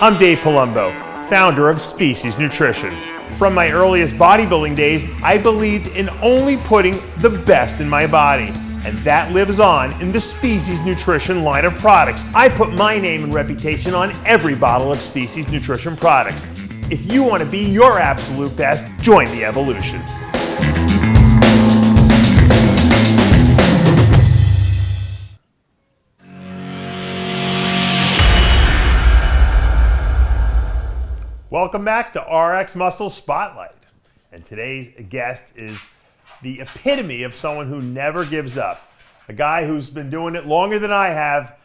I'm Dave Palumbo, founder of Species Nutrition. From my earliest bodybuilding days, I believed in only putting the best in my body. And that lives on in the Species Nutrition line of products. I put my name and reputation on every bottle of Species Nutrition products. If you want to be your absolute best, join the evolution. Welcome back to RXMuscle Spotlight. And today's guest is the epitome of someone who never gives up. A guy who's been doing it longer than I have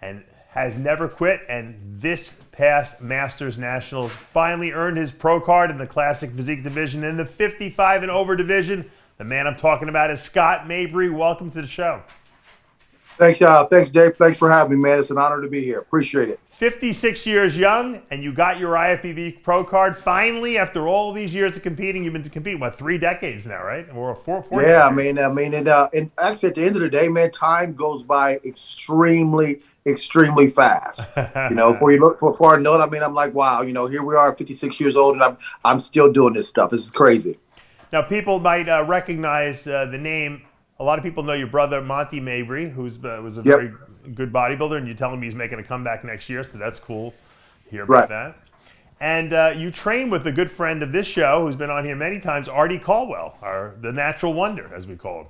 and has never quit. And this past Masters Nationals finally earned his pro card in the Classic Physique division. In the 55 and over division, the man I'm talking about is Scott Mabry. Welcome to the show. Thanks, Dave. Thanks for having me, man. It's an honor to be here. Appreciate it. 56 years young, and you got your IFBB pro card finally after all these years of competing. You've been competing, 3 decades now, right? Or four yeah, decades. and actually at the end of the day, man, time goes by extremely fast. Before I know it, I'm like, wow, here we are, 56 years old, and I'm still doing this stuff. This is crazy. Now, people might recognize the name. A lot of people know your brother, Monty Mabry, who was a very good bodybuilder, and you tell him he's making a comeback next year, so that's cool to hear about that. And you train with a good friend of this show, who's been on here many times, Artie Caldwell, or the natural wonder, as we call him.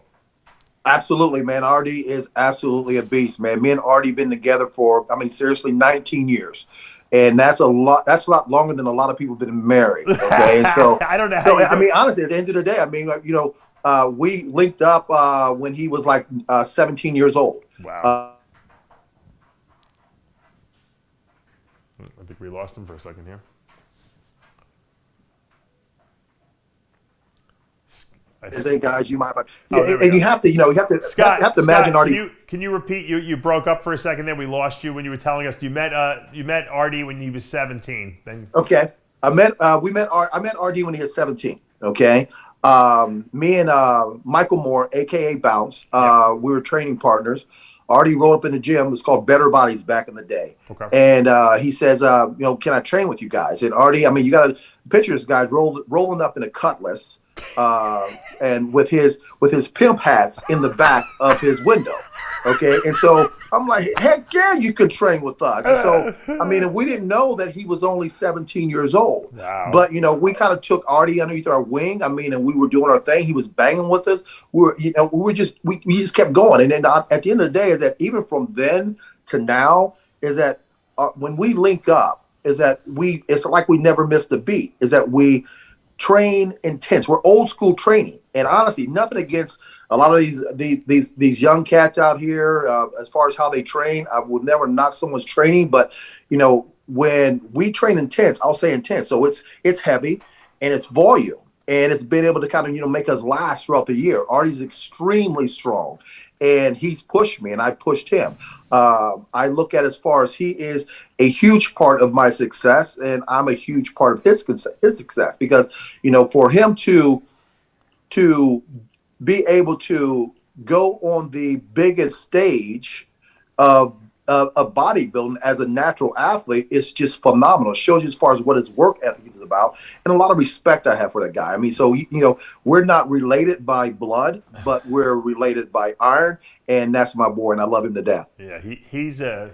Absolutely, man. Artie is absolutely a beast, man. Me and Artie been together for, seriously, 19 years. And that's a lot longer than a lot of people have been married, okay? And so, I don't know how honestly, at the end of the day, we linked up when he was like 17 years old. Wow. I think we lost him for a second here. I think, guys, you might. And you have to, Scott, imagine Artie. Can you repeat? You broke up for a second there. We lost you when you were telling us you met Artie when he was 17. Then okay, I met Artie when he was 17. Okay. Me and Michael Moore, aka Bounce, we were training partners. Artie rolled up in the gym. It was called Better Bodies back in the day. Okay. And he says, can I train with you guys? And Artie, you got to picture this guy rolling up in a Cutlass, and with his pimp hats in the back of his window. Okay, and so I'm like, heck yeah, you can train with us. And so, we didn't know that he was only 17 years old. Wow. But, we kind of took Artie underneath our wing. And we were doing our thing. He was banging with us. We just kept going. And then at the end of the day, is that even from then to now, is that when we link up, is that it's like we never missed a beat. Is that we train intense. We're old school training. And honestly, nothing against a lot of these young cats out here, as far as how they train. I would never knock someone's training, but when we train intense, I'll say intense. So it's heavy and it's volume, and it's been able to kind of make us last throughout the year. Artie's extremely strong, and he's pushed me, and I pushed him. I look at as far as he is a huge part of my success, and I'm a huge part of his success, because for him to be able to go on the biggest stage of bodybuilding as a natural athlete is just phenomenal. It shows you as far as what his work ethic is about, and a lot of respect I have for that guy. So we're not related by blood, but we're related by iron, and that's my boy, and I love him to death. Yeah, he's a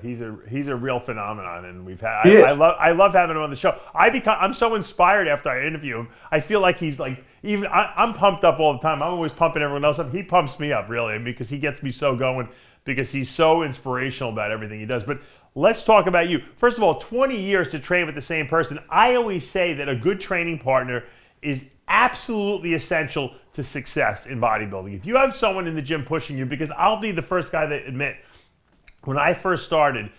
real phenomenon, and I love having him on the show. I'm so inspired after I interview him. I feel like he's like, I'm pumped up all the time. I'm always pumping everyone else up. He pumps me up, really, because he gets me so going, because he's so inspirational about everything he does. But let's talk about you. First of all, 20 years to train with the same person. I always say that a good training partner is absolutely essential to success in bodybuilding. If you have someone in the gym pushing you, because I'll be the first guy to admit, when I first started,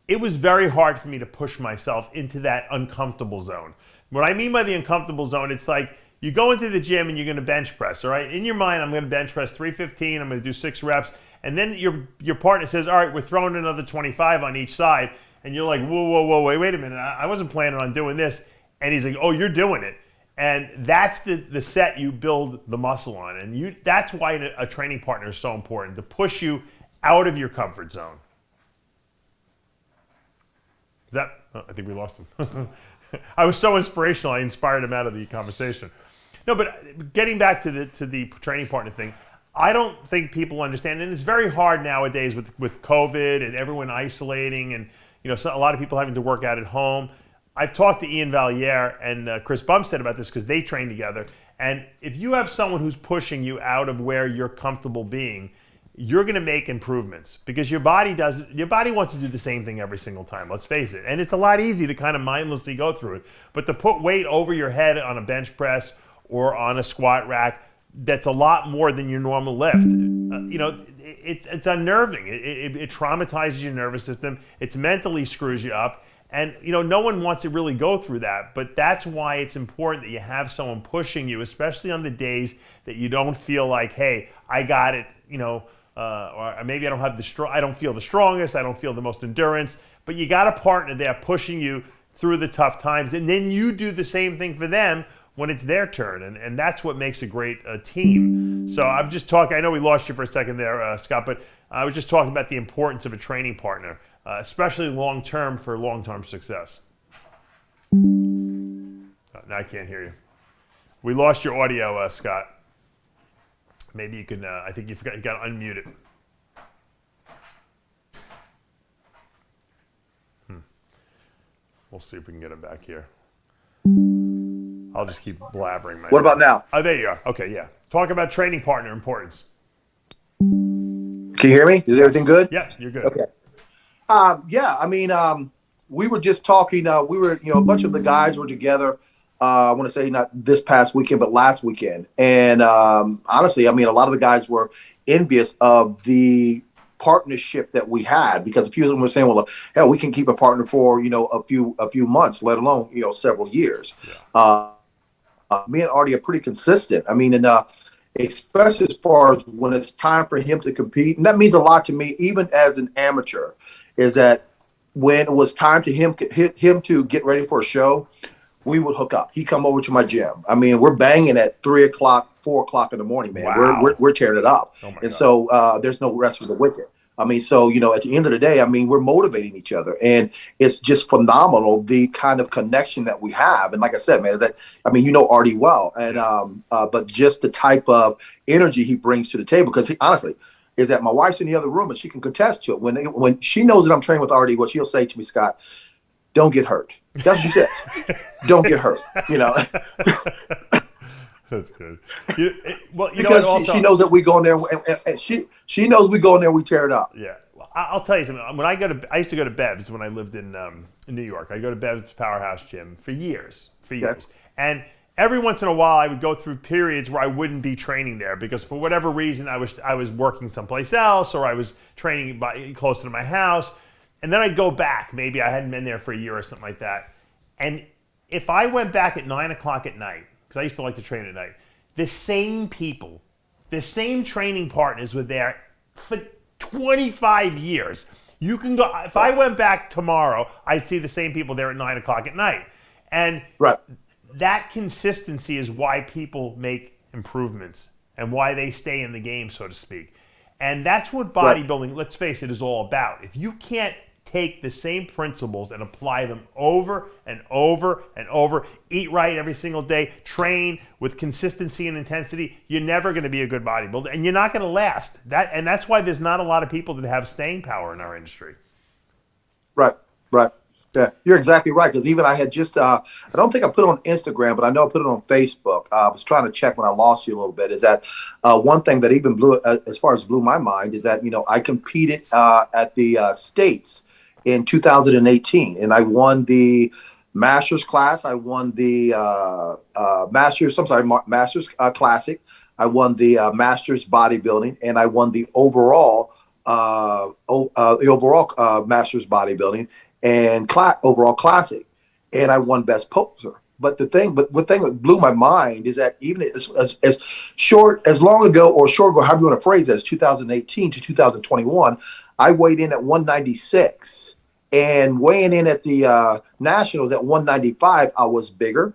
it was very hard for me to push myself into that uncomfortable zone. What I mean by the uncomfortable zone, it's like you go into the gym and you're going to bench press, all right? In your mind, I'm going to bench press 315, I'm going to do 6 reps, and then your partner says, all right, we're throwing another 25 on each side, and you're like, whoa, wait a minute, I wasn't planning on doing this. And he's like, oh, you're doing it. And that's the set you build the muscle on. And that's why a training partner is so important, to push you out of your comfort zone. I think we lost him. I was so inspirational. I inspired him out of the conversation. No, but getting back to the training partner thing, I don't think people understand, and it's very hard nowadays with COVID and everyone isolating, and a lot of people having to work out at home. I've talked to Ian Valier and Chris Bumstead about this because they train together. And if you have someone who's pushing you out of where you're comfortable being, you're going to make improvements because your body wants to do the same thing every single time. Let's face it. And it's a lot easier to kind of mindlessly go through it. But to put weight over your head on a bench press or on a squat rack, that's a lot more than your normal lift. It's unnerving. It traumatizes your nervous system. It mentally screws you up. And no one wants to really go through that, but that's why it's important that you have someone pushing you, especially on the days that you don't feel like, hey, I got it, or maybe I don't feel the strongest, I don't feel the most endurance, but you got a partner there pushing you through the tough times, and then you do the same thing for them when it's their turn, and that's what makes a great team. So I'm just talking, I know we lost you for a second there, Scott, but I was just talking about the importance of a training partner. Especially long-term for long-term success. Now I can't hear you. We lost your audio, Scott. Maybe you can, I think you got to unmute it. We'll see if we can get him back here. I'll just keep blabbering. What about now? Oh, there you are. Okay, yeah. Talk about training partner importance. Can you hear me? Is everything good? Yes, you're good. Okay. We were just talking. We were, a bunch of the guys were together. I want to say not this past weekend, but last weekend. And honestly, a lot of the guys were envious of the partnership that we had because a few of them were saying, "Well, hell, we can keep a partner for a few months, let alone several years." Yeah. Me and Artie are pretty consistent. Especially as far as when it's time for him to compete, and that means a lot to me, even as an amateur. Is that when it was time to him to get ready for a show, we would hook up. He'd come over to my gym. We're banging at 3 o'clock, 4 o'clock in the morning, man. Wow. We're tearing it up. Oh, and God. So there's no rest for the wicked. At the end of the day, we're motivating each other, and it's just phenomenal the kind of connection that we have. And like I said, man, is that Artie well, and but just the type of energy he brings to the table. Because he honestly is that my wife's in the other room and she can contest to it. When she knows that I'm training with Artie, what she'll say to me, Scott, "Don't get hurt." That's what she says. Don't get hurt. That's good. Because she knows that we go in there, and she knows we go in there, we tear it up. Yeah, I'll tell you something. When I used to go to Bev's when I lived in New York. I go to Bev's Powerhouse Gym for years, and every once in a while I would go through periods where I wouldn't be training there because for whatever reason I was working someplace else or I was training closer to my house, and then I'd go back. Maybe I hadn't been there for a year or something like that, and if I went back at 9 o'clock at night. I used to like to train at night. The same people, the same training partners were there for 25 years. You can go, if I went back tomorrow, I'd see the same people there at 9 o'clock at night. And that consistency is why people make improvements and why they stay in the game, so to speak. And that's what bodybuilding, let's face it, is all about. If you can't take the same principles and apply them over and over and over, eat right every single day, train with consistency and intensity, you're never going to be a good bodybuilder, and you're not going to last. That's why there's not a lot of people that have staying power in our industry. Right. Yeah, you're exactly right. Because even I had just, I don't think I put it on Instagram, but I know I put it on Facebook. I was trying to check when I lost you a little bit. Is that one thing that even blew my mind is that I competed at the States in 2018, and I won the Masters class. I won the Masters Classic. I won the Masters Bodybuilding, and I won the overall Masters Bodybuilding and overall Classic, and I won Best Poser. But the thing that blew my mind is that even as long ago, however you want to phrase it, as 2018 to 2021, I weighed in at 196. And weighing in at the Nationals at 195, I was bigger.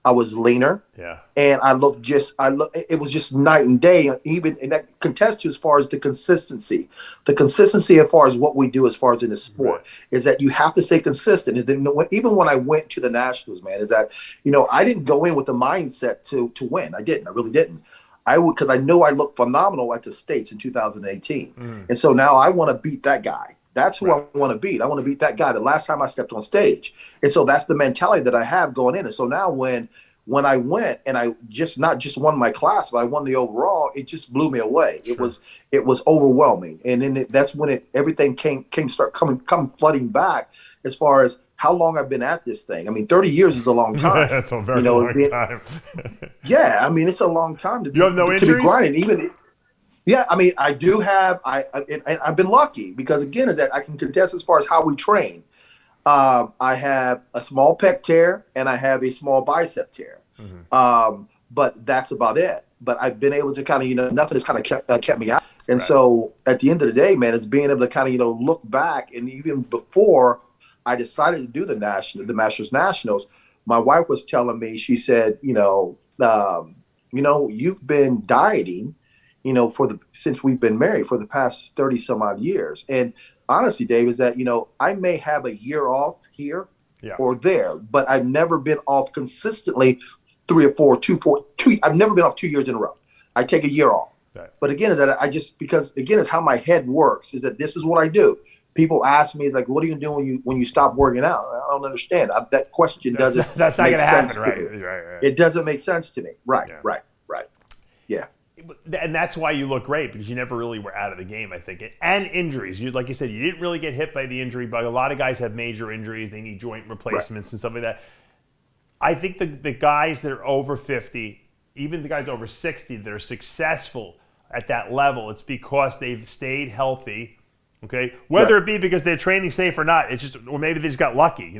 I was leaner. Yeah. And it was just night and day. Even, and that contests to as far as the consistency as far as what we do, as far as in the sport, is that you have to stay consistent. Is that even when I went to the nationals, man, is that, I didn't go in with the mindset to win. I really didn't. Because I know I looked phenomenal at the States in 2018. And so now I want to beat that guy. That's who I want to beat. I want to beat that guy the last time I stepped on stage. And so that's the mentality that I have going in. And so now when I went and I not just won my class, but I won the overall, it just blew me away. It was overwhelming. And then that's when everything came come flooding back as far as how long I've been at this thing. I mean, 30 years is a long time. That's a very long time. Yeah, I mean, it's a long time to you have no injuries? Be grinding. Yeah, I mean, I do have. I've been lucky because, again, is that I can contest as far as how we train. I have a small pec tear and I have a small bicep tear. But that's about it. But I've been able to kind of, nothing has kind of kept me out. And so at the end of the day, man, it's being able to kind of, look back. And even before I decided to do the Masters Nationals, my wife was telling me, she said, you've been dieting, since we've been married for the past 30 some odd years. And honestly, Dave, is that, I may have a year off here or there, but I've never been off consistently 3 or 4, 2. I've never been off 2 years in a row. I take a year off. Right. But again, is that because it's how my head works, is that this is what I do. People ask me, it's like, what are you doing when you stop working out? I don't understand. That question doesn't that's not going to happen, right? It doesn't make sense to me. Right. Yeah. And that's why you look great, because you never really were out of the game, I think. And injuries. Like you said, you didn't really get hit by the injury bug. A lot of guys have major injuries. They need joint replacements and stuff like that. I think the guys that are over 50, even the guys over 60 that are successful at that level, it's because they've stayed healthy, okay? Whether it be because they're training safe or not, it's just, or maybe they just got lucky,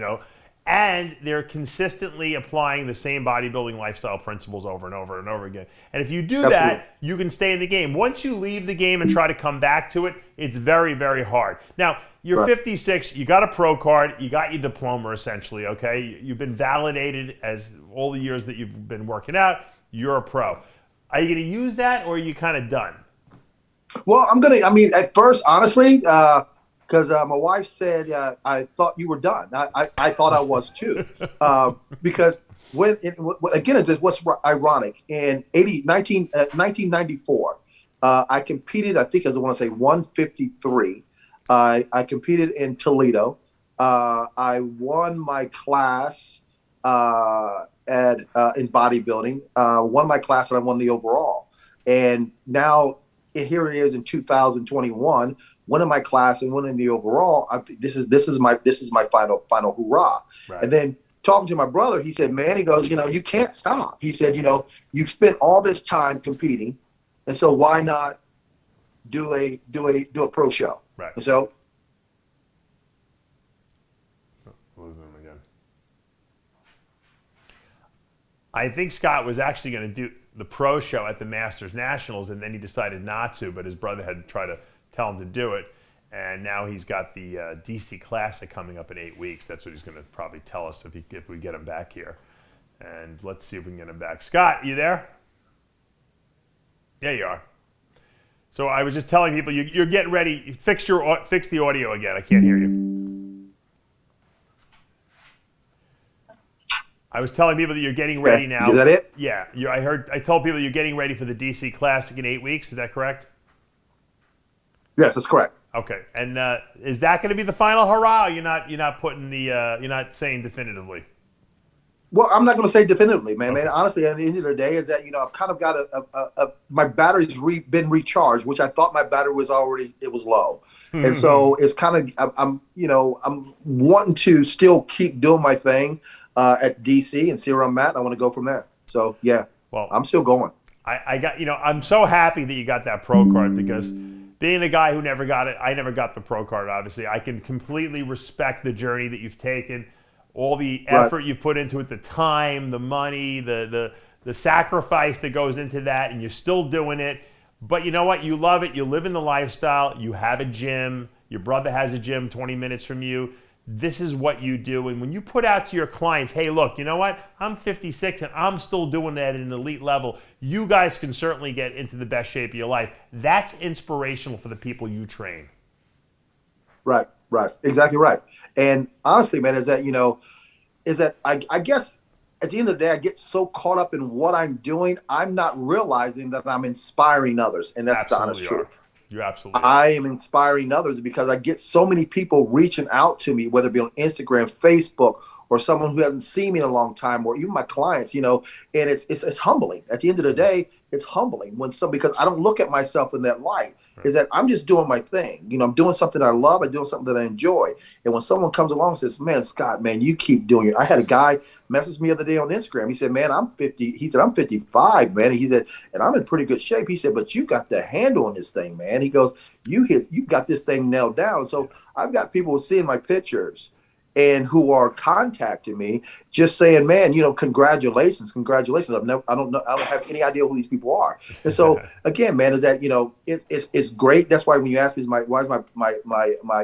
and they're consistently applying the same bodybuilding lifestyle principles over and over and over again. And if you do that, you can stay in the game. Once you leave the game and try to come back to it, it's very, very hard. Now, you're 56, you got a pro card, you got your diploma essentially, okay? You've been validated as all the years that you've been working out, you're a pro. Are you going to use that, or are you kind of done? Well, at first, honestly, because my wife said, I thought you were done. I thought I was too. Because what's ironic, in 1994, I competed, I think I want to say 153. I competed in Toledo. I won my class in bodybuilding, won my class, and I won the overall. And now here it is in 2021, winning my class and winning the overall. This is my final hurrah. Right. And then talking to my brother, he said, "Man," he goes, "you can't stop." He said, "You've spent all this time competing, and so why not do a pro show?" Right. And so. Losing him again. I think Scott was actually going to do the pro show at the Masters Nationals, and then he decided not to, but his brother had tried to tell him to do it, and now he's got the DC Classic coming up in 8 weeks. That's what he's going to probably tell us if we get him back here. And let's see if we can get him back. Scott, you there? Yeah, you are. So I was just telling people, you're getting ready. Fix the audio again. I can't hear you. I was telling people that you're getting ready now. Is that it? Yeah. I told people you're getting ready for the DC Classic in 8 weeks. Is that correct? Yes, that's correct. Okay. And is that going to be the final hurrah? Or you're not putting you're not saying definitively? Well, I'm not going to say definitively, man. Okay. Man, honestly, at the end of the day, is that I've kind of got my battery's been recharged, which I thought my battery was it was low, and so it's kind of I'm wanting to still keep doing my thing at DC and see where I'm at. I want to go from there. So yeah, well, I'm still going. I'm so happy that you got that pro card, because being a guy who never got it, I never got the pro card. Obviously, I can completely respect the journey that you've taken. All the effort you've put into it, the time, the money, the sacrifice that goes into that, and you're still doing it. But you know what? You love it. You live in the lifestyle. You have a gym. Your brother has a gym 20 minutes from you. this is what you do. And when you put out to your clients, hey, look, you know what? I'm 56 and I'm still doing that at an elite level. You guys can certainly get into the best shape of your life. That's inspirational for the people you train. Right. Exactly right. And honestly, man, is that I guess at the end of the day, I get so caught up in what I'm doing, I'm not realizing that I'm inspiring others. And that's the honest truth. You absolutely are. I am inspiring others because I get so many people reaching out to me, whether it be on Instagram, Facebook, or someone who hasn't seen me in a long time, or even my clients, and it's humbling. At the end of the day, it's humbling because I don't look at myself in that light. Is that I'm just doing my thing. I'm doing something I love. I'm doing something that I enjoy. And when someone comes along and says, man, Scott, man, you keep doing it. I had a guy message me the other day on Instagram. He said, man, I'm 50. He said, I'm 55, man. And he said, and I'm in pretty good shape. He said, but you got the handle on this thing, man. He goes, you got this thing nailed down. So I've got people seeing my pictures and who are contacting me just saying, man, congratulations. I don't have any idea who these people are. And so again, man, is that, it's great. That's why when you ask me, why is my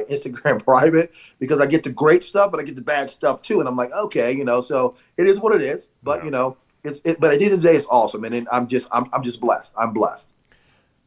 Instagram private? Because I get the great stuff, but I get the bad stuff too. And I'm like, okay, so it is what it is, but but at the end of the day, it's awesome. And I'm just blessed. I'm blessed.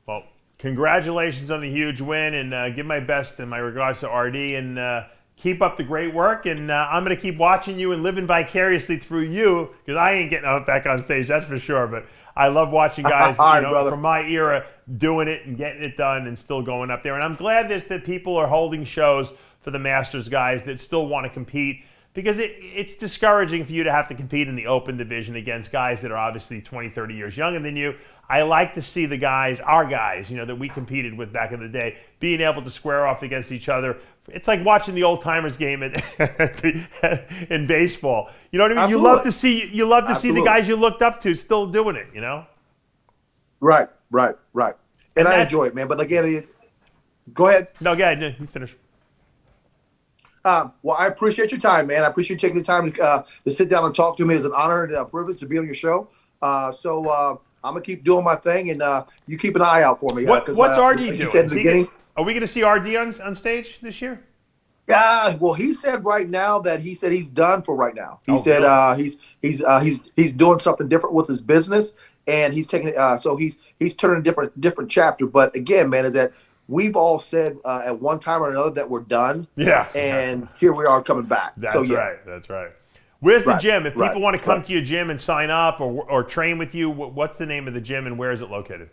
Well, congratulations on the huge win, and give my best and my regards to RD, and keep up the great work, and I'm going to keep watching you and living vicariously through you, because I ain't getting back on stage, that's for sure. But I love watching guys from my era doing it and getting it done and still going up there. And I'm glad that people are holding shows for the Masters guys that still want to compete, because it's discouraging for you to have to compete in the open division against guys that are obviously 20, 30 years younger than you. I like to see our guys, that we competed with back in the day, being able to square off against each other. It's like watching the old timers game in baseball. You know what I mean? Absolutely. You love to see the guys you looked up to still doing it. Right. And I enjoy it, man. But again, go ahead. No, go ahead. You finish. Well, I appreciate your time, man. I appreciate you taking the time to sit down and talk to me. It's an honor and a privilege to be on your show. So I'm gonna keep doing my thing, and you keep an eye out for me. What's RD doing? You said in the beginning. Are we going to see RD on stage this year? Yeah. Well, he said right now that he's done for right now. He said really? He's doing something different with his business, and he's taking so he's turning a different chapter. But again, man, is that we've all said at one time or another that we're done. Yeah. And here we are coming back. That's right. Where's the gym? If people want to come to your gym and sign up or train with you, what's the name of the gym and where is it located?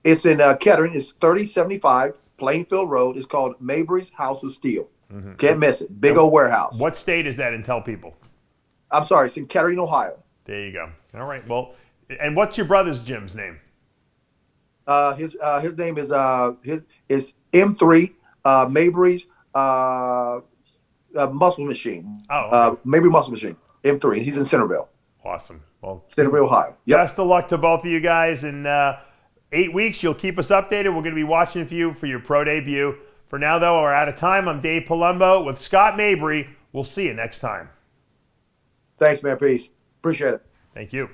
It's in Kettering. It's 3075 Plainfield Road. It's called Mabry's House of Steel. Mm-hmm. Can't miss it. Big old warehouse. What state is that? And tell people. I'm sorry. It's in Kettering, Ohio. There you go. All right. Well, and what's your brother's gym's name? His name is M3 Mabry's Muscle Machine. Mabry Muscle Machine. M3. He's in Centerville. Awesome. Well, Centerville, Ohio. Yep. Best of luck to both of you guys. And 8 weeks, you'll keep us updated. We're going to be watching for you for your pro debut. For now, though, we're out of time. I'm Dave Palumbo with Scott Mabry. We'll see you next time. Thanks, man. Peace. Appreciate it. Thank you.